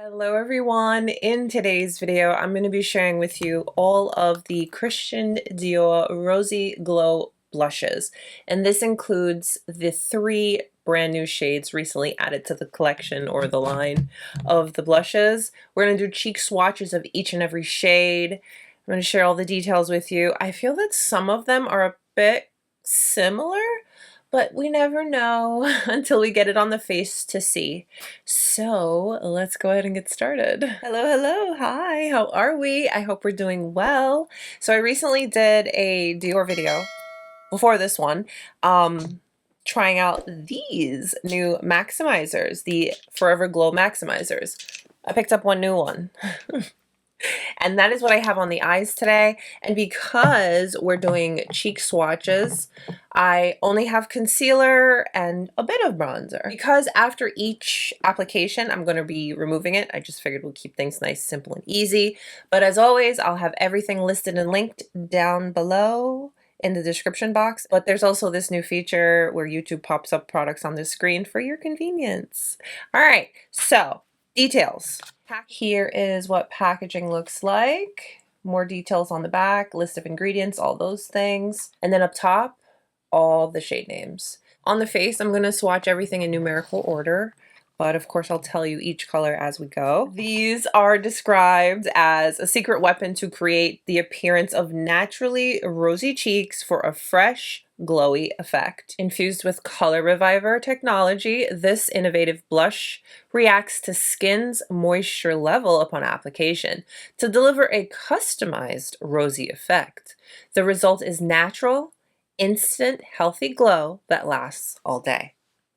Hello everyone. In today's video, I'm going to be sharing with you all of the Christian Dior Rosy Glow blushes. And this includes the 3 brand new shades recently added to the collection or the line of the blushes. We're going to do cheek swatches of each and every shade. I'm going to share all the details with you. I feel that some of them are a bit similar, but we never know until we get it on the face to see. So let's go ahead and get started. Hello, hi, how are we? I hope we're doing well. So I recently did a Dior video before this one, trying out these new maximizers, the Forever Glow Maximizers. I picked up one new one. And that is what I have on the eyes today. And because we're doing cheek swatches, I only have concealer and a bit of bronzer. Because after each application, I'm going to be removing it. I just figured we'll keep things nice, simple, and easy. But as always, I'll have everything listed and linked down below in the description box. But there's also this new feature where YouTube pops up products on the screen for your convenience. All right, so details. Here is what packaging looks like. More details on the back, list of ingredients, all those things. And then up top, all the shade names. On the face, I'm going to swatch everything in numerical order, but of course I'll tell you each color as we go. These are described as a secret weapon to create the appearance of naturally rosy cheeks for a fresh, glowy effect. Infused with color reviver technology, this innovative blush reacts to skin's moisture level upon application to deliver a customized rosy effect. The result is natural, instant, healthy glow that lasts all day.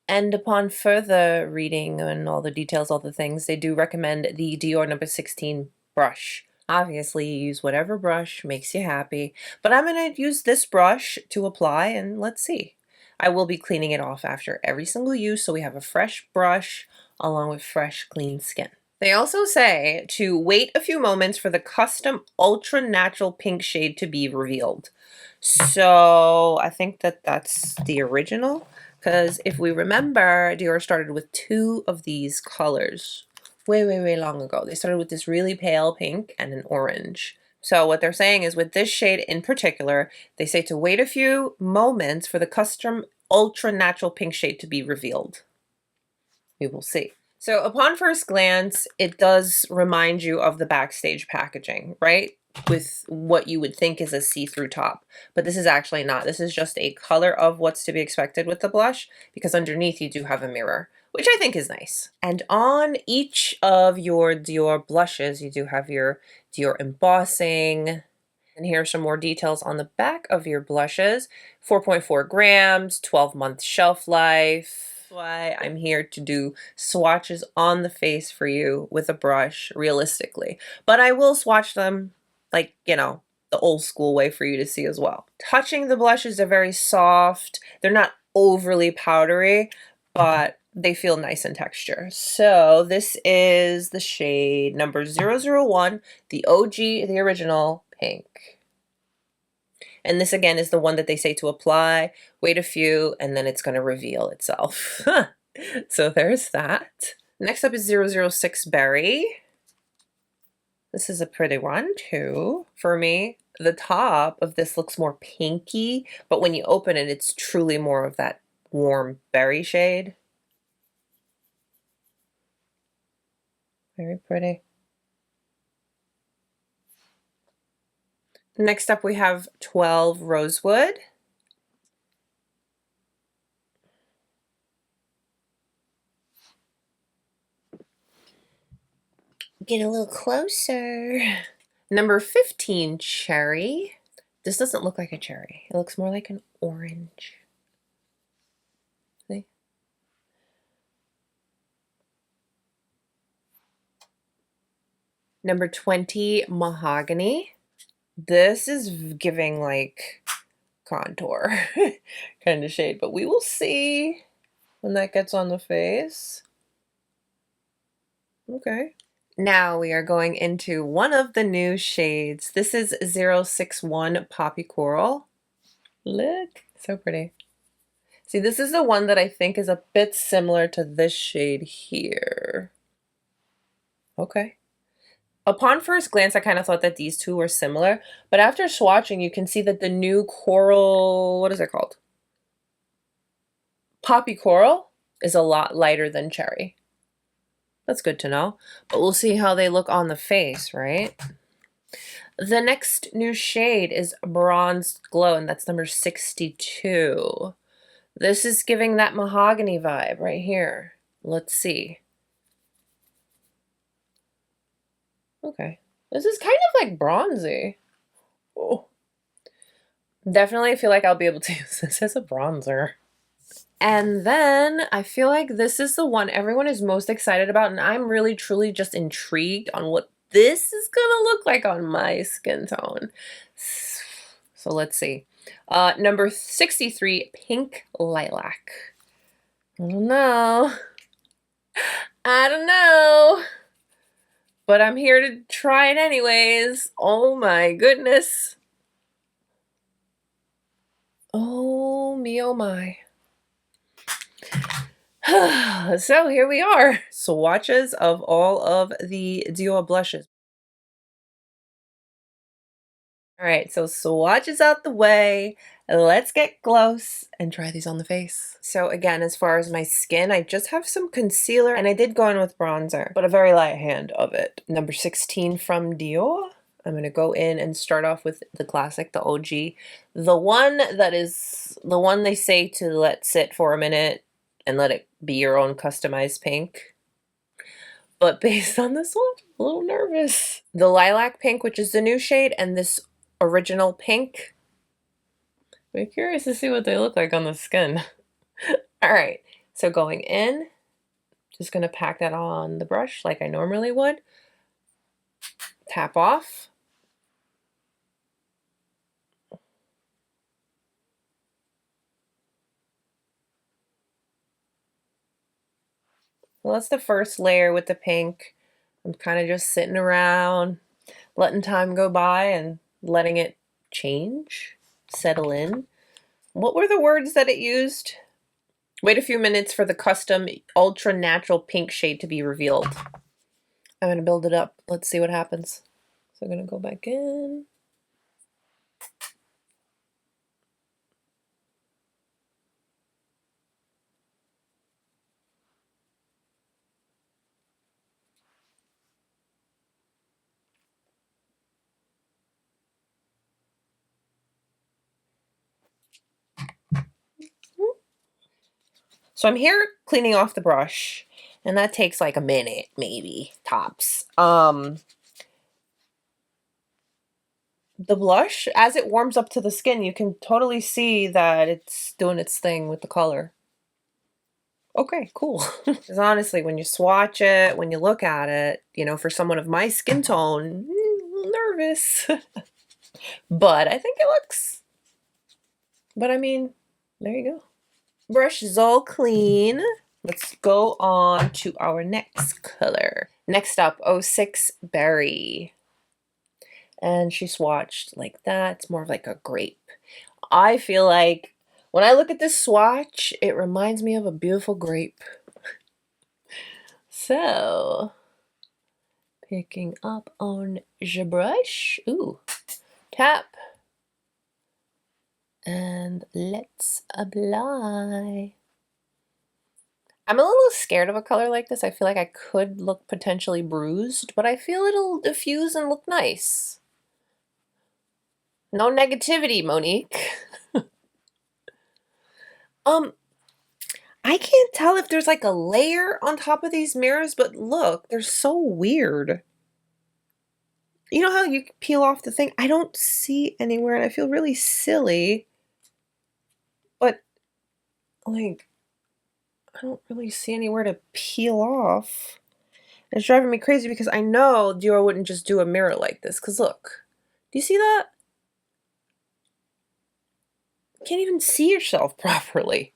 And upon further reading and all the details, all the things, they do recommend the Dior number 16 brush. Obviously, you use whatever brush makes you happy, but I'm going to use this brush to apply and let's see. I will be cleaning it off after every single use so we have a fresh brush along with fresh, clean skin. They also say to wait a few moments for the custom ultra natural pink shade to be revealed. So I think that that's the original, because if we remember, Dior started with 2 of these colors way long ago. They started with this really pale pink and an orange. So what they're saying is with this shade in particular, they say to wait a few moments for the custom ultra natural pink shade to be revealed. We will see. So upon first glance, it does remind you of the Backstage packaging, right? With what you would think is a see-through top, but this is actually not. This is just a color of what's to be expected with the blush, because underneath you do have a mirror, which I think is nice. And on each of your Dior blushes, you do have your Dior embossing. And here are some more details on the back of your blushes. 4.4 grams, 12-month shelf life. Why I'm here to do swatches on the face for you with a brush realistically, but I will swatch them like, you know, the old school way for you to see as well. Touching the blushes are very soft. They're not overly powdery, but they feel nice in texture. So this is the shade number 001, the OG, the original pink. And this again is the one that they say to apply, wait a few, and then it's going to reveal itself. So there's that. Next up is 006 Berry. This is a pretty one too. For me, the top of this looks more pinky, but when you open it, it's truly more of that warm berry shade. Very pretty. Next up we have 12 Rosewood. Get a little closer. Number 15 Cherry. This doesn't look like a cherry. It looks more like an orange. See? Number 20 Mahogany. This is giving like contour kind of shade, but we will see when that gets on the face. Okay. Now we are going into one of the new shades. This is 061 Poppy Coral. Look, so pretty. See, this is the one that I think is a bit similar to this shade here. Okay. Upon first glance, I kind of thought that these two were similar, but after swatching, you can see that the new coral, what is it called? Poppy Coral is a lot lighter than Cherry. That's good to know, but we'll see how they look on the face, right? The next new shade is Bronze Glow, and that's number 62. This is giving that mahogany vibe right here. Let's see. Okay. This is kind of like bronzy. Oh. Definitely feel like I'll be able to use this as a bronzer. And then I feel like this is the one everyone is most excited about, and I'm really truly just intrigued on what this is gonna look like on my skin tone. So let's see. Number 63, Pink Lilac. I don't know. I don't know. But I'm here to try it anyways. Oh my goodness. Oh me, oh my. So here we are. Swatches of all of the Dior blushes. All right, so swatches out the way. Let's get close and try these on the face. So again, as far as my skin, I just have some concealer and I did go in with bronzer, but a very light hand of it. Number 16 from Dior. I'm going to go in and start off with the classic, the OG. The one that is the one they say to let sit for a minute and let it be your own customized pink. But based on this one, I'm a little nervous. The Lilac Pink, which is the new shade, and this original pink. I'm curious to see what they look like on the skin. All right, so going in, just gonna pack that on the brush like I normally would. Tap off. Well, that's the first layer with the pink. I'm kind of just sitting around, letting time go by and letting it change, settle in. What were the words that it used? Wait a few minutes for the custom ultra natural pink shade to be revealed. I'm gonna build it up. Let's see what happens. So I'm gonna go back in. So I'm here cleaning off the brush, and that takes like a minute, maybe, tops. The blush, as it warms up to the skin, you can totally see that it's doing its thing with the color. Okay, cool. Because honestly, when you swatch it, when you look at it, you know, for someone of my skin tone, a little nervous. But I think it looks, but I mean, there you go. Brush is all clean. Let's go on to our next color. Next up, 06 Berry. And she swatched like that. It's more of like a grape. I feel like when I look at this swatch, it reminds me of a beautiful grape. So, picking up on the brush. Ooh, tap. And let's apply. I'm a little scared of a color like this. I feel like I could look potentially bruised, but I feel it'll diffuse and look nice. No negativity, Monique. I can't tell if there's like a layer on top of these mirrors, but look, they're so weird. You know how you peel off the thing? I don't see anywhere and I feel really silly. But like, I don't really see anywhere to peel off. It's driving me crazy because I know Dior wouldn't just do a mirror like this. Because look, do you see that? You can't even see yourself properly.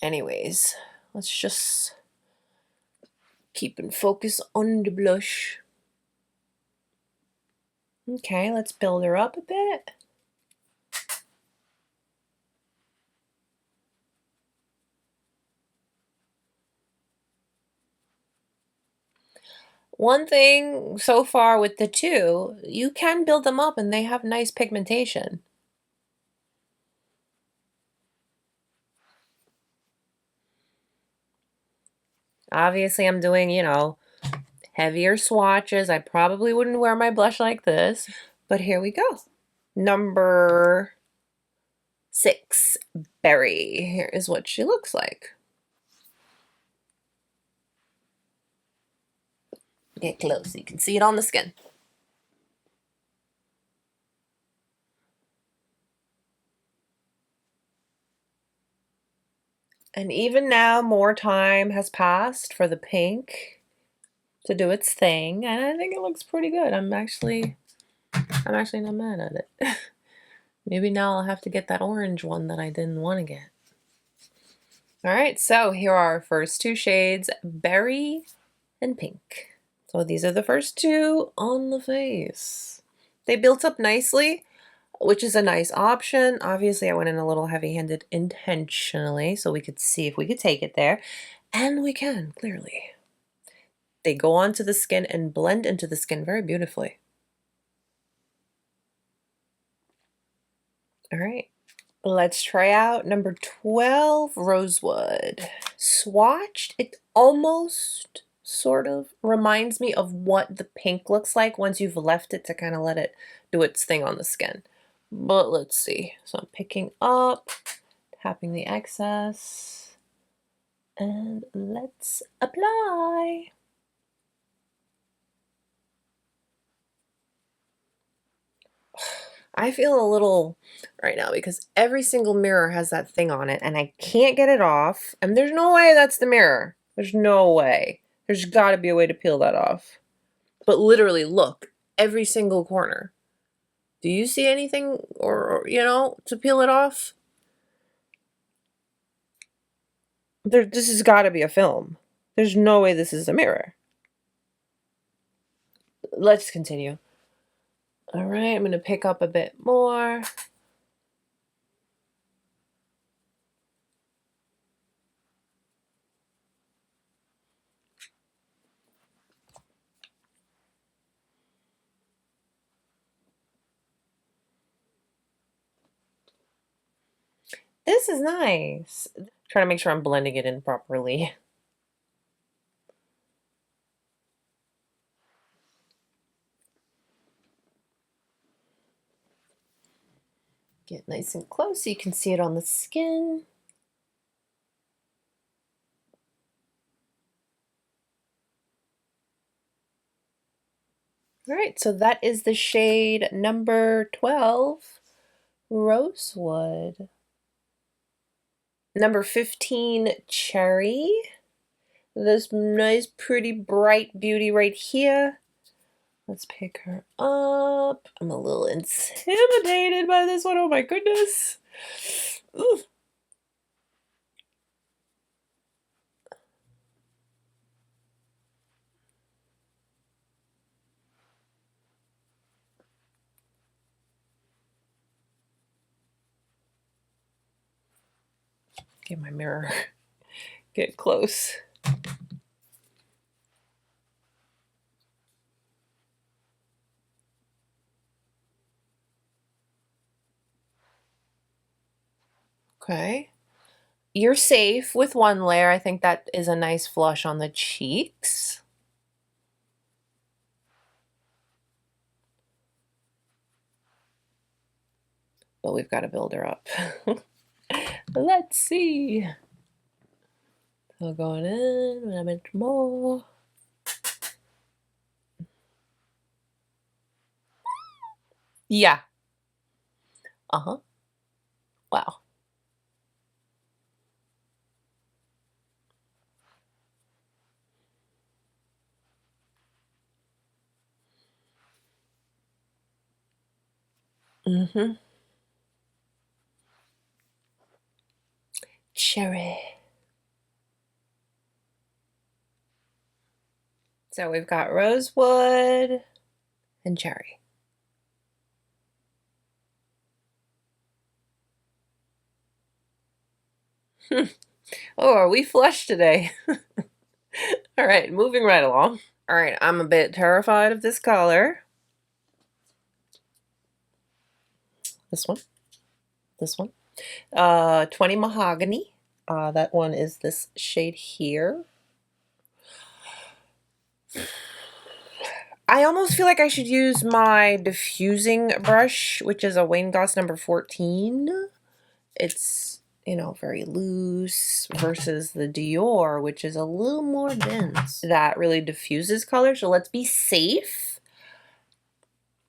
Anyways, let's just keep in focus on the blush. Okay, let's build her up a bit. One thing so far with the two, you can build them up and they have nice pigmentation. Obviously, I'm doing, you know, heavier swatches. I probably wouldn't wear my blush like this, but here we go. Number 6, Berry. Here is what she looks like. Get close so you can see it on the skin. And even now, more time has passed for the pink to do its thing, and I think it looks pretty good. I'm actually not mad at it. Maybe now I'll have to get that orange one that I didn't want to get. All right, so here are our first two shades, Berry and Pink. So these are the first two on the face. They built up nicely, which is a nice option. Obviously, I went in a little heavy-handed intentionally so we could see if we could take it there. And we can, clearly. They go onto the skin and blend into the skin very beautifully. All right, let's try out number 12, Rosewood. Swatched, it almost sort of reminds me of what the pink looks like once you've left it to kind of let it do its thing on the skin. But let's see. So I'm picking up, tapping the excess, and let's apply. I feel a little right now because every single mirror has that thing on it and I can't get it off. And there's no way that's the mirror. There's no way. There's got to be a way to peel that off. But literally, look, every single corner. Do you see anything or you know, to peel it off? This has got to be a film. There's no way this is a mirror. Let's continue. All right, I'm going to pick up a bit more. This is nice. Trying to make sure I'm blending it in properly. Get nice and close so you can see it on the skin. All right, so that is the shade number 12, Rosewood. Number 15, Cherry. This nice, pretty, bright beauty right here. Let's pick her up. I'm a little intimidated by this one. Oh my goodness. Ooh. Get my mirror. Get close. Okay. You're safe with one layer. I think that is a nice flush on the cheeks. But we've got to build her up. Let's see. So going in a bit more. Yeah. Uh-huh. Wow. Mm-hmm. Cherry. So we've got Rosewood and Cherry. Oh, are we flushed today? All right, moving right along. All right, I'm a bit terrified of this color. This one. This one. 20 Mahogany. That one is this shade here. I almost feel like I should use my diffusing brush, which is a Wayne Goss number 14. It's, you know, very loose versus the Dior, which is a little more dense. That really diffuses color. So let's be safe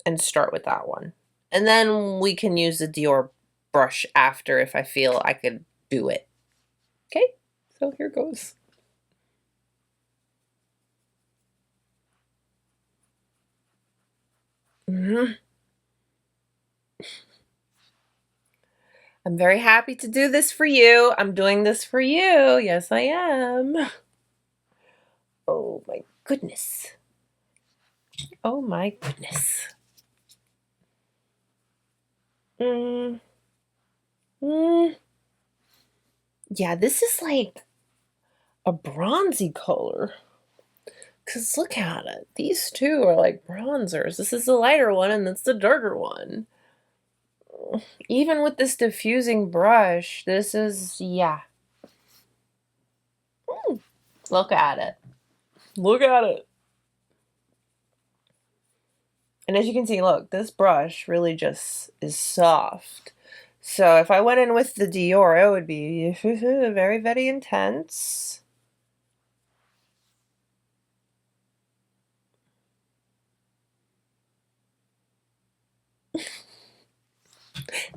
and start with that one. And then we can use the Dior brush after if I feel I could do it. Okay, so here goes. I'm very happy to do this for you. I'm doing this for you. Yes, I am. Oh my goodness. Oh my goodness. Yeah, this is like a bronzy color. Because look at it. These two are like bronzers. This is the lighter one and that's the darker one. Even with this diffusing brush, this is, yeah. Look at it. Look at it. And as you can see, look, this brush really just is soft. So if I went in with the Dior, it would be very, very intense.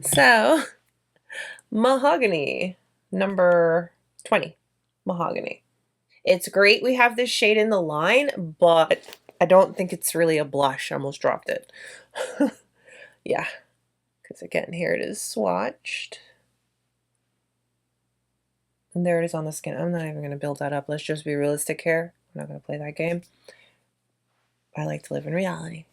So, Mahogany, number 20, Mahogany. It's great we have this shade in the line, but I don't think it's really a blush. I almost dropped it. Yeah, because again, here it is swatched. And there it is on the skin. I'm not even going to build that up. Let's just be realistic here. I'm not going to play that game. I like to live in reality.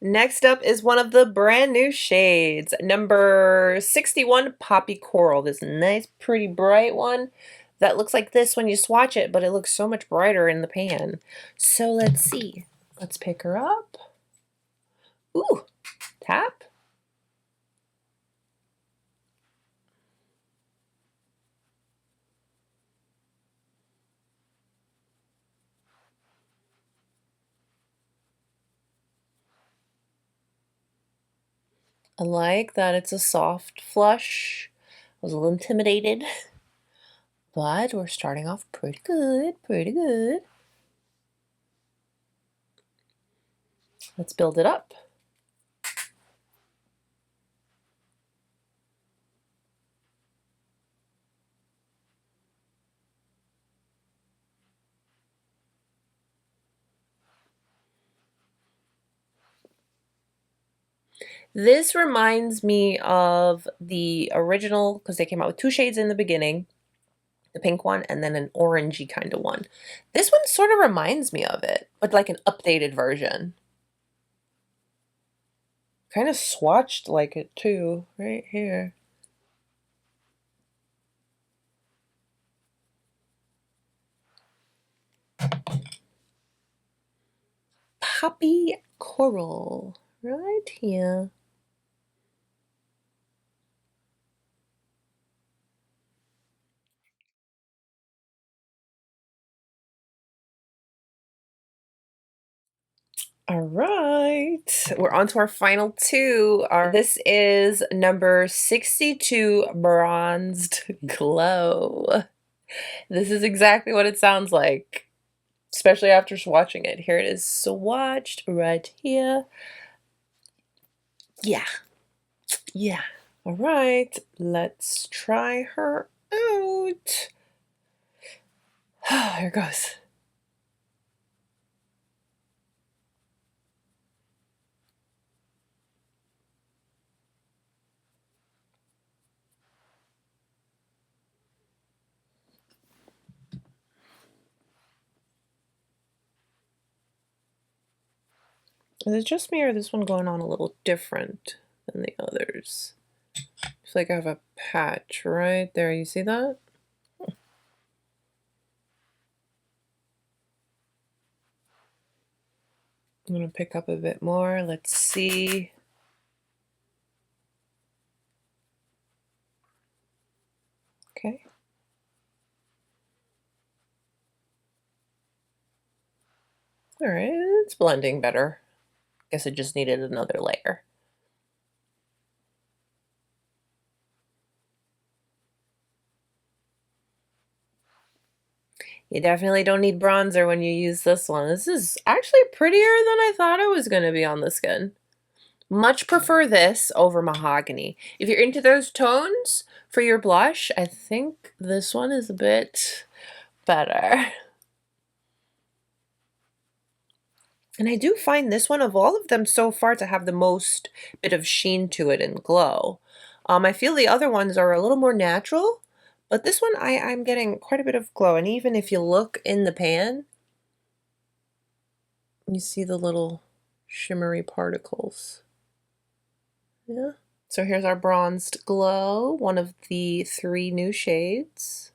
Next up is one of the brand new shades, number 61, Poppy Coral. This nice, pretty bright one that looks like this when you swatch it, but it looks so much brighter in the pan. So let's see. Let's pick her up. Ooh, tap. I like that it's a soft flush. I was a little intimidated, but we're starting off pretty good, pretty good. Let's build it up. This reminds me of the original, because they came out with two shades in the beginning, the pink one and then an orangey kind of one. This one sort of reminds me of it, but like an updated version. Kind of swatched like it too, right here. Poppy Coral, right here. All right, we're on to our final two. This is number 62, Bronzed Glow. This is exactly what it sounds like, especially after swatching it. Here it is swatched right here. Yeah. Yeah. All right, let's try her out. Here goes. Is it just me or is this one going on a little different than the others? It's like I have a patch right there. You see that? I'm going to pick up a bit more. Let's see. Okay. All right, it's blending better. Guess it just needed another layer. You definitely don't need bronzer when you use this one. This is actually prettier than I thought it was going to be on the skin. Much prefer this over Mahogany. If you're into those tones for your blush, I think this one is a bit better. And I do find this one of all of them so far to have the most bit of sheen to it and glow. I feel the other ones are a little more natural, but this one I'm getting quite a bit of glow. And even if you look in the pan, you see the little shimmery particles. Yeah. So here's our bronzed glow, one of the 3 new shades.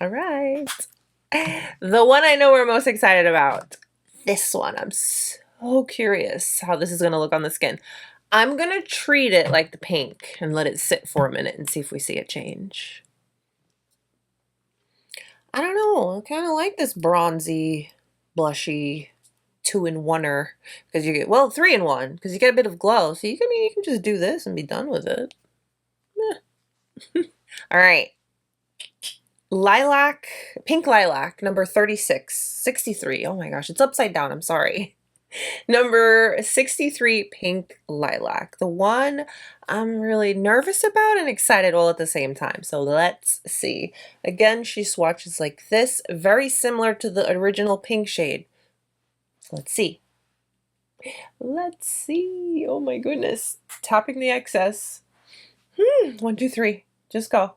All right. The one I know we're most excited about. This one. I'm so curious how this is going to look on the skin. I'm going to treat it like the pink and let it sit for a minute and see if we see a change. I don't know. I kind of like this bronzy, blushy 2-in-1er because you get, well, 3-in-1 because you get a bit of glow. So you can just do this and be done with it. All right. Lilac, Pink Lilac, number 36, 63. Oh my gosh, it's upside down. I'm sorry. Number 63, Pink Lilac. The one I'm really nervous about and excited all at the same time. So let's see. Again, she swatches like this, very similar to the original pink shade. Let's see. Let's see. Oh my goodness. Tapping the excess. 1, 2, 3. Just go.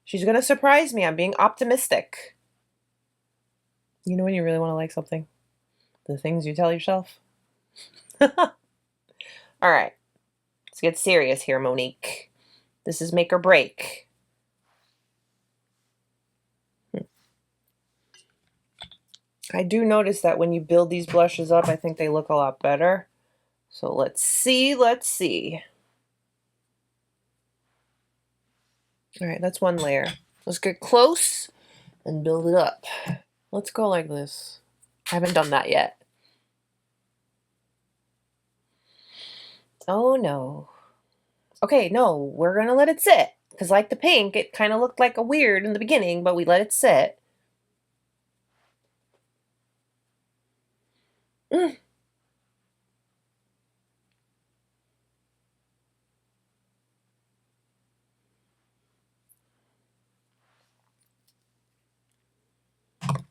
She's going to surprise me. I'm being optimistic. You know when you really want to like something? The things you tell yourself. All right. Let's get serious here, Monique. This is make or break. I do notice that when you build these blushes up, I think they look a lot better. So let's see, let's see. All right, that's one layer. Let's get close and build it up. Let's go like this. I haven't done that yet. Oh no. Okay, no, we're gonna let it sit. Because like the pink, it kind of looked like a weird in the beginning, but we let it sit.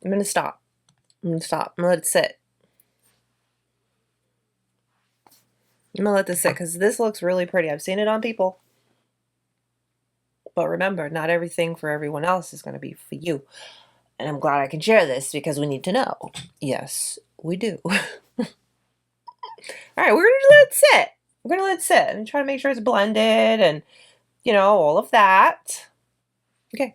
I'm gonna stop. I'm gonna stop. I'm gonna let it sit. I'm gonna let this sit because this looks really pretty. I've seen it on people. But remember, not everything for everyone else is gonna be for you. And I'm glad I can share this because we need to know. Yes, we do. All right, we're gonna let it sit. We're gonna let it sit and try to make sure it's blended and, you know, all of that. Okay.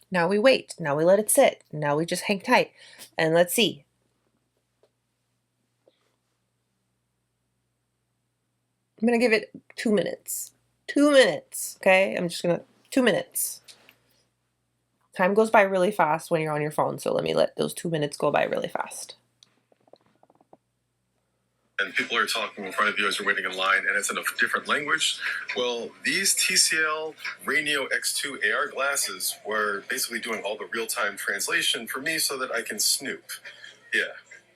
Now we wait. Now we let it sit. Now we just hang tight. And let's see. I'm gonna give it 2 minutes. 2 minutes. Okay? I'm just gonna 2 minutes. Time goes by really fast when you're on your phone, so let me let those 2 minutes go by really fast. And people are talking in front of you as you're waiting in line, and it's in a different language. Well, these TCL Rainio X2 AR glasses were basically doing all the real-time translation for me so that I can snoop. Yeah,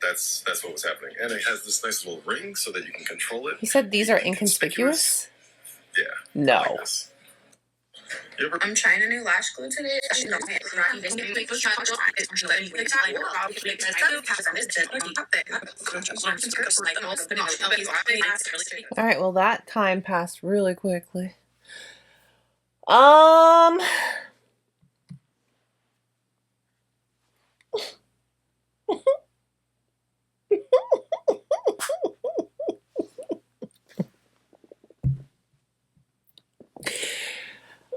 that's what was happening. And it has this nice little ring so that you can control it. He said these are inconspicuous? Yeah. No. Like this. I'm trying a new lash glue today. All right, well that time passed really quickly. Um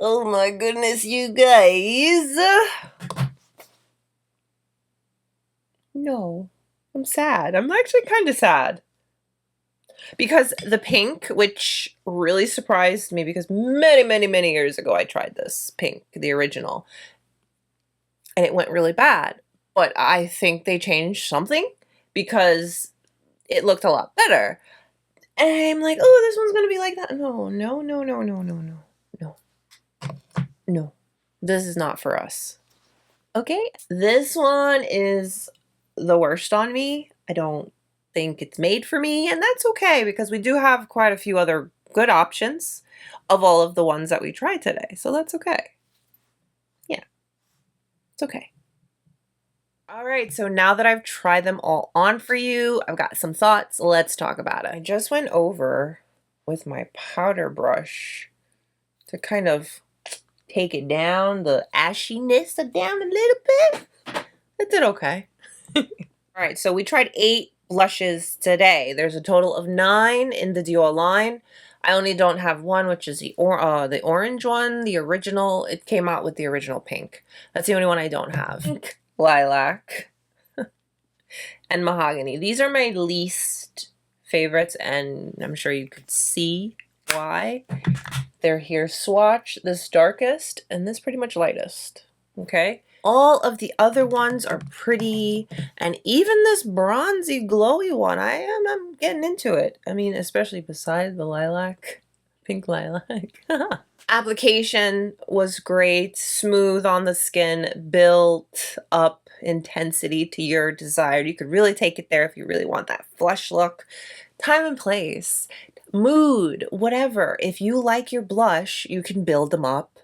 Oh my goodness, you guys. No, I'm sad. I'm actually kind of sad. Because the pink, which really surprised me because many years ago I tried this pink, the original, and it went really bad. But I think they changed something because it looked a lot better. And I'm like, oh, this one's going to be like that. No. This is not for us. Okay, this one is the worst on me. I don't think it's made for me, and that's okay because we do have quite a few other good options of all of the ones that we tried today, so that's okay. Yeah, it's okay. All right, so now that I've tried them all on for you, I've got some thoughts. Let's talk about it. I just went over with my powder brush to kind of take it down, the ashiness down a little bit. It did okay. All right, so we tried 8 blushes today. There's a total of 9 in the Dior line. I only don't have one, which is the orange one, the original. It came out with the original pink. That's the only one I don't have. Pink Lilac and Mahogany. These are my least favorites, and I'm sure you could see why. They're here swatch, this darkest, and this pretty much lightest. Okay? All of the other ones are pretty, and even this bronzy glowy one, I'm getting into it. I mean, especially beside the lilac, pink lilac. Application was great, smooth on the skin, built up intensity to your desire. You could really take it there if you really want that flush look. Time and place, mood, whatever. If you like your blush, you can build them up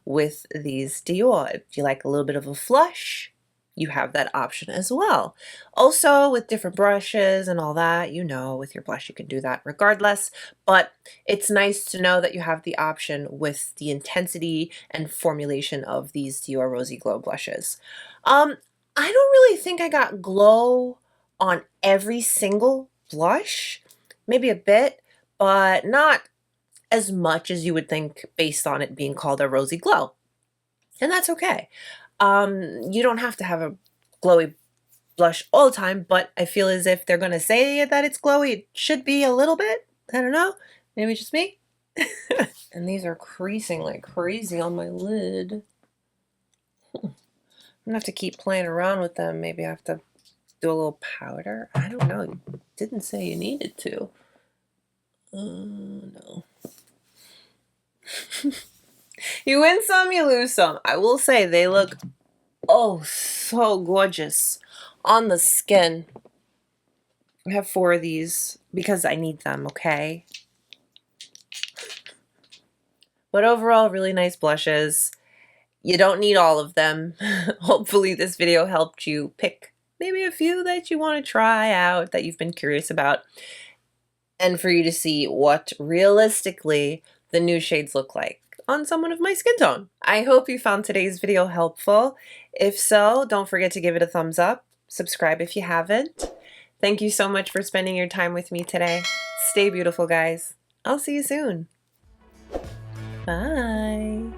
with these Dior. If you like a little bit of a flush, you have that option as well. Also, with different brushes and all that, you know, with your blush, you can do that regardless, but it's nice to know that you have the option with the intensity and formulation of these Dior Rosy Glow blushes. I don't really think I got glow on every single blush, maybe a bit, but not as much as you would think based on it being called a rosy glow. And that's okay. You don't have to have a glowy blush all the time, but I feel as if they're going to say that it's glowy, it should be a little bit. I don't know. Maybe just me. And these are creasing like crazy on my lid. I'm gonna have to keep playing around with them. Maybe I have to do a little powder. I don't know. You didn't say you needed to. No. You win some, you lose some. I will say they look, oh, so gorgeous on the skin. I have 4 of these because I need them, okay? But overall, really nice blushes. You don't need all of them. Hopefully this video helped you pick maybe a few that you want to try out, that you've been curious about, and for you to see what realistically the new shades look like on someone of my skin tone. I hope you found today's video helpful. If so, don't forget to give it a thumbs up. Subscribe if you haven't. Thank you so much for spending your time with me today. Stay beautiful, guys. I'll see you soon. Bye.